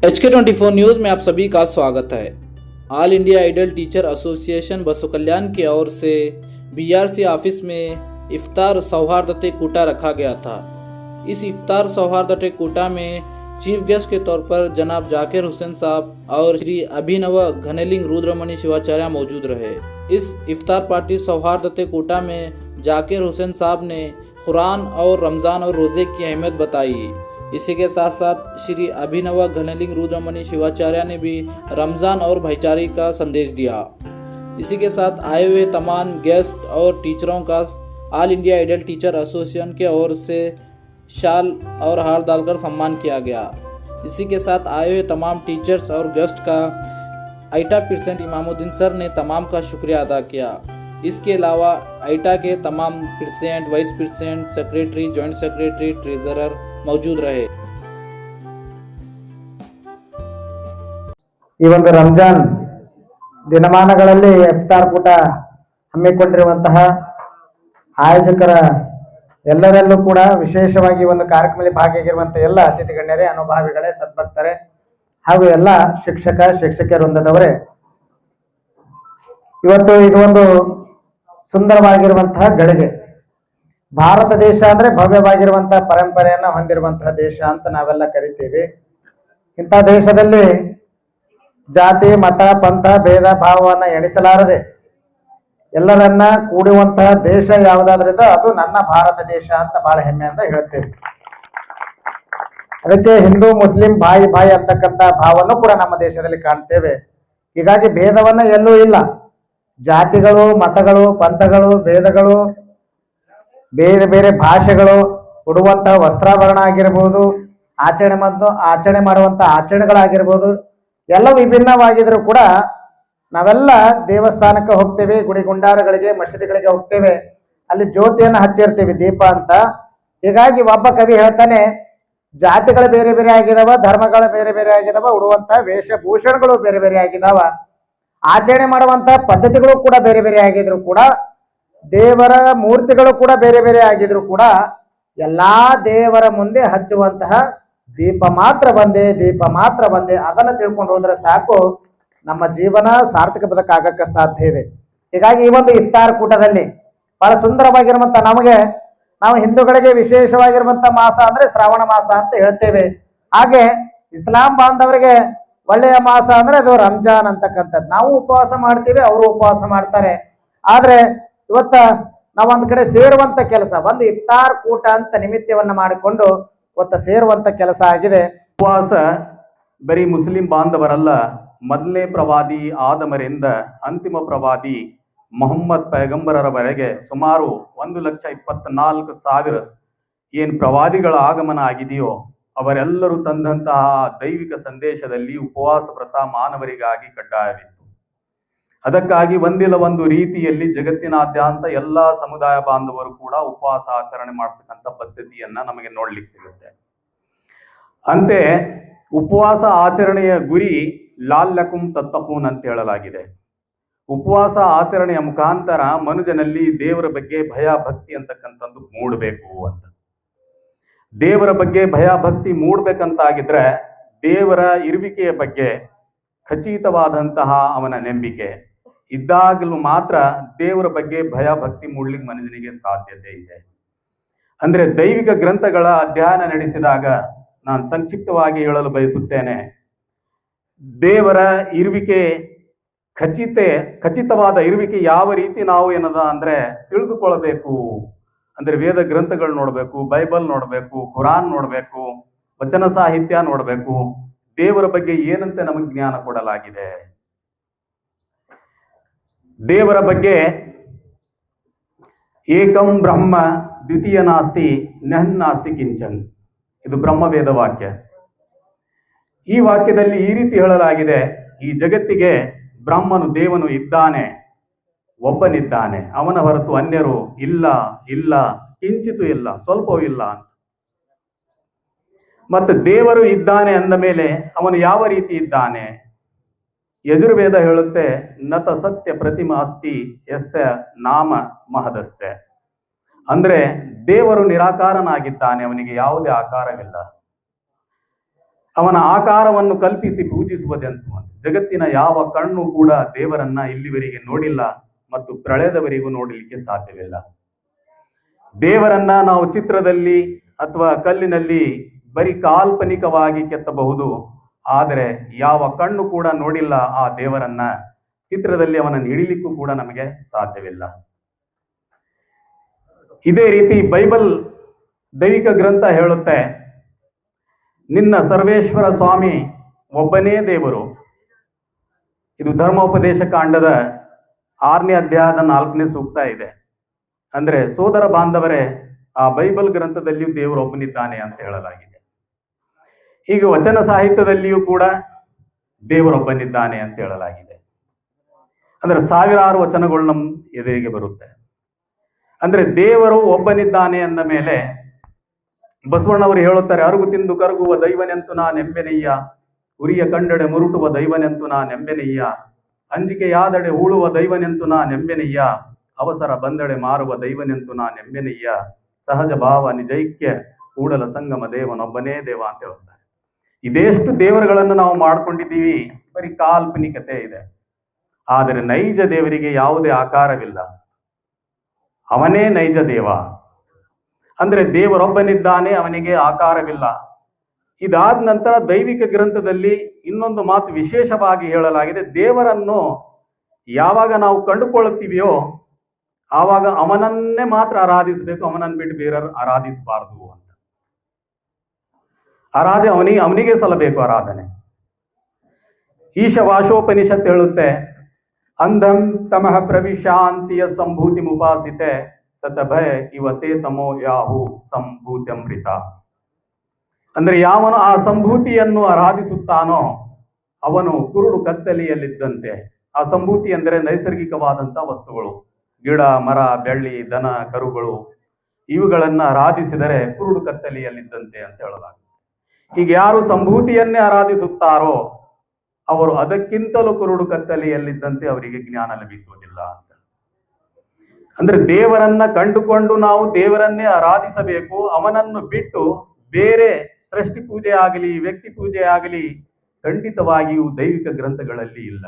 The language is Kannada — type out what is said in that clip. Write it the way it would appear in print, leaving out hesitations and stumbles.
HK24 न्यूज़ में आप सभी का स्वागत है। All India idol teacher association Basav Kalyan की ओर से BRC ऑफिस में इफ्तार सौहार्दते कूटा रखा गया था। इस इफ्तार सौहार्दते कूटा में चीफ गेस्ट के तौर पर जनाब जाकिर हुसैन साहब और श्री अभिनव घनेलिंग रुद्रमणि शिवाचार्य मौजूद रहे। इस इफ्तार पार्टी सौहार्दते कूटा में जाकिर हुसैन साहब ने कुरान और रमज़ान और रोज़े की अहमियत बताई। इसी के साथ साथ श्री अभिनव घनेलिंग रुद्रमणि शिवाचार्य ने भी रमज़ान और भाईचारे का संदेश दिया। इसी के साथ आए हुए तमाम गेस्ट और टीचरों का all India idol teacher association के ओर से शाल और हार डालकर सम्मान किया गया। इसी के साथ आए हुए तमाम टीचर्स और गेस्ट का आइटा प्रेसिडेंट इमामुद्दीन सर ने तमाम का शुक्रिया अदा किया। इसके अलावा आइटा के तमाम president, vice president, secretary, joint secretary, treasurer मौजूद रहे। ಈ ಒಂದು ರಂಜಾನ್ ದಿನಮಾನಗಳಲ್ಲಿ ಇಫ್ತಾರ್ ಕೂಟ ಹಮ್ಮಿಕೊಂಡಿರುವಂತಹ ಆಯೋಜಕರ ಎಲ್ಲರಲ್ಲೂ ಕೂಡ ವಿಶೇಷವಾಗಿ ಒಂದು ಕಾರ್ಯಕ್ರಮದಲ್ಲಿ ಭಾಗಿಯಾಗಿರುವಂತಹ ಎಲ್ಲ ಅತಿಥಿ ಗಣ್ಯರೇ, ಅನುಭಾವಿಗಳೇ, ಸದ್ಭಕ್ತರೇ ಹಾಗೂ ಎಲ್ಲ ಶಿಕ್ಷಕ ವೃಂದದವರೇ, ಇವತ್ತು ಇದು ಒಂದು ಸುಂದರವಾಗಿರುವಂತಹ ಗಳಿಗೆ. ಭಾರತ ದೇಶ ಅಂದ್ರೆ ಭವ್ಯವಾಗಿರುವಂತಹ ಪರಂಪರೆಯನ್ನ ಹೊಂದಿರುವಂತಹ ದೇಶ ಅಂತ ನಾವೆಲ್ಲ ಕರಿತೀವಿ. ಇಂಥ ದೇಶದಲ್ಲಿ ಜಾತಿ, ಮತ, ಪಂಥ, ಭೇದ ಭಾವವನ್ನ ಎಣಿಸಲಾರದೆ ಎಲ್ಲರನ್ನ ಕೂಡುವಂತಹ ದೇಶ ಯಾವುದಾದ್ರಿಂದ ಅದು ನನ್ನ ಭಾರತ ದೇಶ ಅಂತ ಬಹಳ ಹೆಮ್ಮೆಯಿಂದ ಹೇಳ್ತೇವೆ. ಅದಕ್ಕೆ ಹಿಂದೂ ಮುಸ್ಲಿಂ ಭಾಯಿ ಭಾಯಿ ಅಂತಕ್ಕಂಥ ಭಾವವನ್ನು ಕೂಡ ನಮ್ಮ ದೇಶದಲ್ಲಿ ಕಾಣ್ತೇವೆ. ಹೀಗಾಗಿ ಭೇದವನ್ನ ಎಲ್ಲೂ ಇಲ್ಲ. ಜಾತಿಗಳು, ಮತಗಳು, ಪಂಥಗಳು, ಭೇದಗಳು, ಬೇರೆ ಬೇರೆ ಭಾಷೆಗಳು, ಉಡುವಂತಹ ವಸ್ತ್ರಾಭರಣ ಆಗಿರ್ಬೋದು, ಆಚರಣೆ ಮಾಡುವಂತ ಆಚರಣೆಗಳಾಗಿರ್ಬೋದು, ಎಲ್ಲ ವಿಭಿನ್ನವಾಗಿದ್ರು ಕೂಡ ನಾವೆಲ್ಲ ದೇವಸ್ಥಾನಕ್ಕೆ ಹೋಗ್ತೇವೆ, ಗುಡಿ ಗುಂಡಾರಗಳಿಗೆ, ಮಸೀದಿಗಳಿಗೆ ಹೋಗ್ತೇವೆ, ಅಲ್ಲಿ ಜ್ಯೋತಿಯನ್ನು ಹಚ್ಚಿರ್ತೀವಿ, ದೀಪ ಅಂತ. ಹೀಗಾಗಿ ಒಬ್ಬ ಕವಿ ಹೇಳ್ತಾನೆ, ಜಾತಿಗಳು ಬೇರೆ ಬೇರೆ ಆಗಿದಾವ, ಧರ್ಮಗಳು ಬೇರೆ ಬೇರೆ ಆಗಿದಾವ, ಉಡುವಂತಹ ವೇಷಭೂಷಣಗಳು ಬೇರೆ ಬೇರೆ ಆಗಿದಾವ, ಆಚರಣೆ ಮಾಡುವಂತಹ ಪದ್ಧತಿಗಳು ಕೂಡ ಬೇರೆ ಬೇರೆ ಆಗಿದ್ರು ಕೂಡ, ದೇವರ ಮೂರ್ತಿಗಳು ಕೂಡ ಬೇರೆ ಬೇರೆ ಆಗಿದ್ರು ಕೂಡ ಎಲ್ಲಾ ದೇವರ ಮುಂದೆ ಹಚ್ಚುವಂತಹ ದೀಪ ಮಾತ್ರ ಬಂದೆ. ಅದನ್ನು ತಿಳ್ಕೊಂಡು ಹೋದ್ರೆ ಸಾಕು, ನಮ್ಮ ಜೀವನ ಸಾರ್ಥಕ ಬದುಕಾಗಕ್ಕೆ ಸಾಧ್ಯ ಇದೆ. ಹೀಗಾಗಿ ಈ ಒಂದು ಇಫ್ತಾರ್ ಕೂಟದಲ್ಲಿ ಬಹಳ ಸುಂದರವಾಗಿರುವಂತ ನಾವು ಹಿಂದೂಗಳಿಗೆ ವಿಶೇಷವಾಗಿರುವಂತ ಮಾಸ ಅಂದ್ರೆ ಶ್ರಾವಣ ಮಾಸ ಅಂತ ಹೇಳ್ತೇವೆ. ಹಾಗೆ ಇಸ್ಲಾಂ ಬಾಂಧವರಿಗೆ ಒಳ್ಳೆಯ ಮಾಸ ಅಂದ್ರೆ ಅದು ರಂಜಾನ್ ಅಂತಕ್ಕಂಥದ್ದು. ನಾವು ಉಪವಾಸ ಮಾಡ್ತೀವಿ, ಅವರು ಉಪವಾಸ ಮಾಡ್ತಾರೆ. ಆದ್ರೆ ಇವತ್ತ ನಾವೊಂದ್ ಕಡೆ ಸೇರುವಂತ ಕೆಲಸ, ಒಂದು ಇಫ್ತಾರ್ ಕೂಟ ಅಂತ ನಿಮಿತ್ತವನ್ನ ಮಾಡಿಕೊಂಡು ಇವತ್ತು ಸೇರುವಂತ ಕೆಲಸ ಆಗಿದೆ. ಉಪವಾಸ ಬರೀ ಮುಸ್ಲಿಂ ಬಾಂಧವರಲ್ಲ, ಮೊದಲನೇ ಪ್ರವಾದಿ ಆದಮರಿಂದ ಅಂತಿಮ ಪ್ರವಾದಿ ಮೊಹಮ್ಮದ್ ಪೈಗಂಬರರವರೆಗೆ ಸುಮಾರು 1,24,000 ಏನ್ ಪ್ರವಾದಿಗಳ ಆಗಮನ ಆಗಿದೆಯೋ ಅವರೆಲ್ಲರೂ ತಂದಂತಹ ದೈವಿಕ ಸಂದೇಶದಲ್ಲಿ ಉಪವಾಸ ವ್ರತ ಮಾನವರಿಗಾಗಿ ಕಡ್ಡಾಯವಿತ್ತು. ಅದಕ್ಕಾಗಿ ಒಂದಿಲ್ಲ ಒಂದು ರೀತಿಯಲ್ಲಿ ಜಗತ್ತಿನಾದ್ಯಂತ ಎಲ್ಲಾ ಸಮುದಾಯ ಬಾಂಧವರು ಕೂಡ ಉಪವಾಸ ಆಚರಣೆ ಮಾಡ್ತಕ್ಕಂಥ ಪದ್ಧತಿಯನ್ನ ನಮಗೆ ನೋಡ್ಲಿಕ್ಕೆ ಸಿಗುತ್ತೆ. ಅಂತೆ ಉಪವಾಸ ಆಚರಣೆಯ ಗುರಿ ಲಾಲ್ಲಕುಂ ತತ್ತಕೂನ್ ಅಂತ ಹೇಳಲಾಗಿದೆ. ಉಪವಾಸ ಆಚರಣೆಯ ಮುಖಾಂತರ ಮನುಜನಲ್ಲಿ ದೇವರ ಬಗ್ಗೆ ಭಯ ಭಕ್ತಿ ಅಂತಕ್ಕಂಥದ್ದು ಮೂಡಬೇಕು ಅಂತ. ದೇವರ ಬಗ್ಗೆ ಭಯ ಭಕ್ತಿ ಮೂಡ್ಬೇಕಂತಾಗಿದ್ರೆ ದೇವರ ಇರುವಿಕೆಯ ಬಗ್ಗೆ ಖಚಿತವಾದಂತಹ ಅವನ ನಂಬಿಕೆ ಇದ್ದಾಗಲೂ ಮಾತ್ರ ದೇವರ ಬಗ್ಗೆ ಭಯ ಭಕ್ತಿ ಮೂಡ್ಲಿಕ್ಕೆ ಮನುಷ್ಯನಿಗೆ ಸಾಧ್ಯತೆ ಇದೆ. ಅಂದ್ರೆ ದೈವಿಕ ಗ್ರಂಥಗಳ ಅಧ್ಯಯನ ನಡೆಸಿದಾಗ ನಾನು ಸಂಕ್ಷಿಪ್ತವಾಗಿ ಹೇಳಲು ಬಯಸುತ್ತೇನೆ. ದೇವರ ಇರುವಿಕೆ ಖಚಿತವಾದ ಇರುವಿಕೆ ಯಾವ ರೀತಿ ನಾವು ಏನದ ಅಂದ್ರೆ ತಿಳಿದುಕೊಳ್ಬೇಕು ಅಂದ್ರೆ ವೇದ ಗ್ರಂಥಗಳು ನೋಡ್ಬೇಕು, ಬೈಬಲ್ ನೋಡ್ಬೇಕು, ಕುರಾನ್ ನೋಡ್ಬೇಕು, ವಚನ ಸಾಹಿತ್ಯ ನೋಡ್ಬೇಕು. ದೇವರ ಬಗ್ಗೆ ಏನಂತೆ ನಮಗೆ ಜ್ಞಾನ ಕೊಡಲಾಗಿದೆ. ದೇವರ ಬಗ್ಗೆ ಏಕಂ ಬ್ರಹ್ಮ ದ್ವಿತೀಯ ನಾಸ್ತಿ ನಹನ್ನಾಸ್ತಿ ಕಿಂಚನ್, ಇದು ಬ್ರಹ್ಮವೇದ ವಾಕ್ಯ. ಈ ವಾಕ್ಯದಲ್ಲಿ ಈ ರೀತಿ ಹೇಳಲಾಗಿದೆ, ಈ ಜಗತ್ತಿಗೆ ಬ್ರಹ್ಮನು ದೇವನು ಇದ್ದಾನೆ, ಒಬ್ಬನಿದ್ದಾನೆ, ಅವನ ಹೊರತು ಅನ್ಯರು ಇಲ್ಲ, ಕಿಂಚಿತು ಇಲ್ಲ, ಸ್ವಲ್ಪವೂ ಇಲ್ಲ ಅಂತ. ಮತ್ತು ದೇವರು ಇದ್ದಾನೆ ಅಂದ ಮೇಲೆ ಅವನು ಯಾವ ರೀತಿ ಇದ್ದಾನೆ? ಯಜುರ್ವೇದ ಹೇಳುತ್ತೆ, ನತ ಸತ್ಯ ಪ್ರತಿಮಾ ಅಸ್ತಿ ಯಸ್ಯ ನಾಮ ಮಹದಸ್ಯ. ಅಂದ್ರೆ ದೇವರು ನಿರಾಕಾರನಾಗಿದ್ದಾನೆ, ಅವನಿಗೆ ಯಾವುದೇ ಆಕಾರವಿಲ್ಲ. ಅವನ ಆಕಾರವನ್ನು ಕಲ್ಪಿಸಿ ಪೂಜಿಸುವುದೆಂತು ಅಂತ. ಜಗತ್ತಿನ ಯಾವ ಕಣ್ಣು ಕೂಡ ದೇವರನ್ನ ಇಲ್ಲಿವರೆಗೆ ನೋಡಿಲ್ಲ ಮತ್ತು ಪ್ರಳಯದವರೆಗೂ ನೋಡಲಿಕ್ಕೆ ಸಾಧ್ಯವಿಲ್ಲ. ದೇವರನ್ನ ನಾವು ಚಿತ್ರದಲ್ಲಿ ಅಥವಾ ಕಲ್ಲಿನಲ್ಲಿ ಬರೀ ಕಾಲ್ಪನಿಕವಾಗಿ ಕೆತ್ತಬಹುದು, ಆದರೆ ಯಾವ ಕಣ್ಣು ಕೂಡ ನೋಡಿಲ್ಲ ಆ ದೇವರನ್ನ, ಚಿತ್ರದಲ್ಲಿ ಅವನನ್ನು ಹಿಡಿಲಿಕ್ಕೂ ಕೂಡ ನಮಗೆ ಸಾಧ್ಯವಿಲ್ಲ. ಇದೇ ರೀತಿ ಬೈಬಲ್ ದೈವಿಕ ಗ್ರಂಥ ಹೇಳುತ್ತೆ, ನಿನ್ನ ಸರ್ವೇಶ್ವರ ಸ್ವಾಮಿ ಒಬ್ಬನೇ ದೇವರು. ಇದು ಧರ್ಮೋಪದೇಶ ಕಾಂಡದ 6ನೇ ಅಧ್ಯಾಯದ 4ನೇ ಸೂಕ್ತ ಇದೆ. ಅಂದ್ರೆ ಸೋದರ ಬಾಂಧವರೇ, ಆ ಬೈಬಲ್ ಗ್ರಂಥದಲ್ಲಿಯೂ ದೇವರು ಒಬ್ಬನಿದ್ದಾನೆ ಅಂತ ಹೇಳಲಾಗಿದೆ. ಹೀಗೆ ವಚನ ಸಾಹಿತ್ಯದಲ್ಲಿಯೂ ಕೂಡ ದೇವರೊಬ್ಬನಿದ್ದಾನೆ ಅಂತ ಹೇಳಲಾಗಿದೆ. ಅಂದ್ರೆ ಸಾವಿರಾರು ವಚನಗಳು ನಮ್ಮ ಎದುರಿಗೆ ಬರುತ್ತೆ. ಅಂದ್ರೆ ದೇವರು ಒಬ್ಬನಿದ್ದಾನೆ ಅಂದ ಮೇಲೆ ಬಸವಣ್ಣವರು ಹೇಳುತ್ತಾರೆ, ಅರುಗು ತಿಂದು ಕರಗುವ ದೈವನೆಂತು ನಾನೆಂಬೆನಯ್ಯ, ಉರಿಯ ಕಂಡೆಡೆ ಮುರುಟುವ ದೈವನೆಂತು ನಾನೆಂಬೆನಯ್ಯ, ಅಂಜಿಕೆಯಾದಡೆ ಹೂಳುವ ದೈವನೆಂತು ನಾನೆಂಬೆನಯ್ಯ, ಅವಸರ ಬಂದಡೆ ಮಾರುವ ದೈವನೆಂತು ನಾನೆಂಬೆನಯ್ಯ, ಸಹಜ ಭಾವ ನಿಜೈಕ್ಯ ಕೂಡಲ ಸಂಗಮ ದೇವನೊಬ್ಬನೇ ದೇವ ಅಂತ ಹೇಳ್ತಾರೆ. ಇದೆಷ್ಟು ದೇವರುಗಳನ್ನು ನಾವು ಮಾಡ್ಕೊಂಡಿದ್ದೀವಿ, ಬರೀ ಕಾಲ್ಪನಿಕತೆ ಇದೆ. ಆದರೆ ನೈಜ ದೇವರಿಗೆ ಯಾವುದೇ ಆಕಾರವಿಲ್ಲ, ಅವನೇ ನೈಜ ದೇವ. ಅಂದ್ರೆ ದೇವರೊಬ್ಬನಿದ್ದಾನೆ, ಅವನಿಗೆ ಆಕಾರವಿಲ್ಲ. ಇದಾದ ನಂತರ ದೈವಿಕ ಗ್ರಂಥದಲ್ಲಿ ಇನ್ನೊಂದು ಮಾತು ವಿಶೇಷವಾಗಿ ಹೇಳಲಾಗಿದೆ, ದೇವರನ್ನು ಯಾವಾಗ ನಾವು ಕಂಡುಕೊಳ್ಳುತ್ತೀವಿಯೋ ಆವಾಗ ಅವನನ್ನೇ ಮಾತ್ರ ಆರಾಧಿಸಬೇಕು, ಅವನನ್ನು ಬಿಟ್ಟು ಬೇರೆಯವರು ಆರಾಧಿಸಬಾರದು ಅಂತ. ಅವನಿಗೆ ಸಲ್ಲಬೇಕು ಆರಾಧನೆ. ಈಶವಾಶೋಪನಿಷತ್ ಹೇಳುತ್ತೆ, ಅಂಧಂ ತಮಃ ಪ್ರವಿಶಾಂತಿಯ ಸಂಭೂತಿ ಮುಪಾಸಿತೆ ತತ ಭಯ ಇವತ್ತೇ ತಮೋ ಯಾಹು ಸಂಭೂತಿ ಅಮೃತ. ಅಂದ್ರೆ ಯಾವನು ಆ ಸಂಭೂತಿಯನ್ನು ಆರಾಧಿಸುತ್ತಾನೋ ಅವನು ಕುರುಡು ಕತ್ತಲೆಯಲ್ಲಿದ್ದಂತೆ. ಆ ಸಂಭೂತಿ ಅಂದರೆ ನೈಸರ್ಗಿಕವಾದಂತಹ ವಸ್ತುಗಳು, ಗಿಡ, ಮರ, ಬೆಳ್ಳಿ, ದನ, ಕರುಗಳು, ಇವುಗಳನ್ನ ಆರಾಧಿಸಿದರೆ ಕುರುಡು ಕತ್ತಲೆಯಲ್ಲಿದ್ದಂತೆ ಅಂತ ಹೇಳಲಾಗುತ್ತೆ. ಈಗ ಯಾರು ಸಂಭೂತಿಯನ್ನೇ ಆರಾಧಿಸುತ್ತಾರೋ ಅವರು ಅದಕ್ಕಿಂತಲೂ ಕುರುಡು ಕತ್ತಲೆಯಲ್ಲಿದ್ದಂತೆ, ಅವರಿಗೆ ಜ್ಞಾನ ಲಭಿಸುವುದಿಲ್ಲ ಅಂತ. ಅಂದ್ರೆ ದೇವರನ್ನ ಕಂಡುಕೊಂಡು ನಾವು ದೇವರನ್ನೇ ಆರಾಧಿಸಬೇಕು. ಅವನನ್ನು ಬಿಟ್ಟು ಬೇರೆ ಸೃಷ್ಟಿ ಪೂಜೆ ಆಗಲಿ, ವ್ಯಕ್ತಿ ಪೂಜೆ ಆಗಲಿ ಖಂಡಿತವಾಗಿಯೂ ದೈವಿಕ ಗ್ರಂಥಗಳಲ್ಲಿ ಇಲ್ಲ.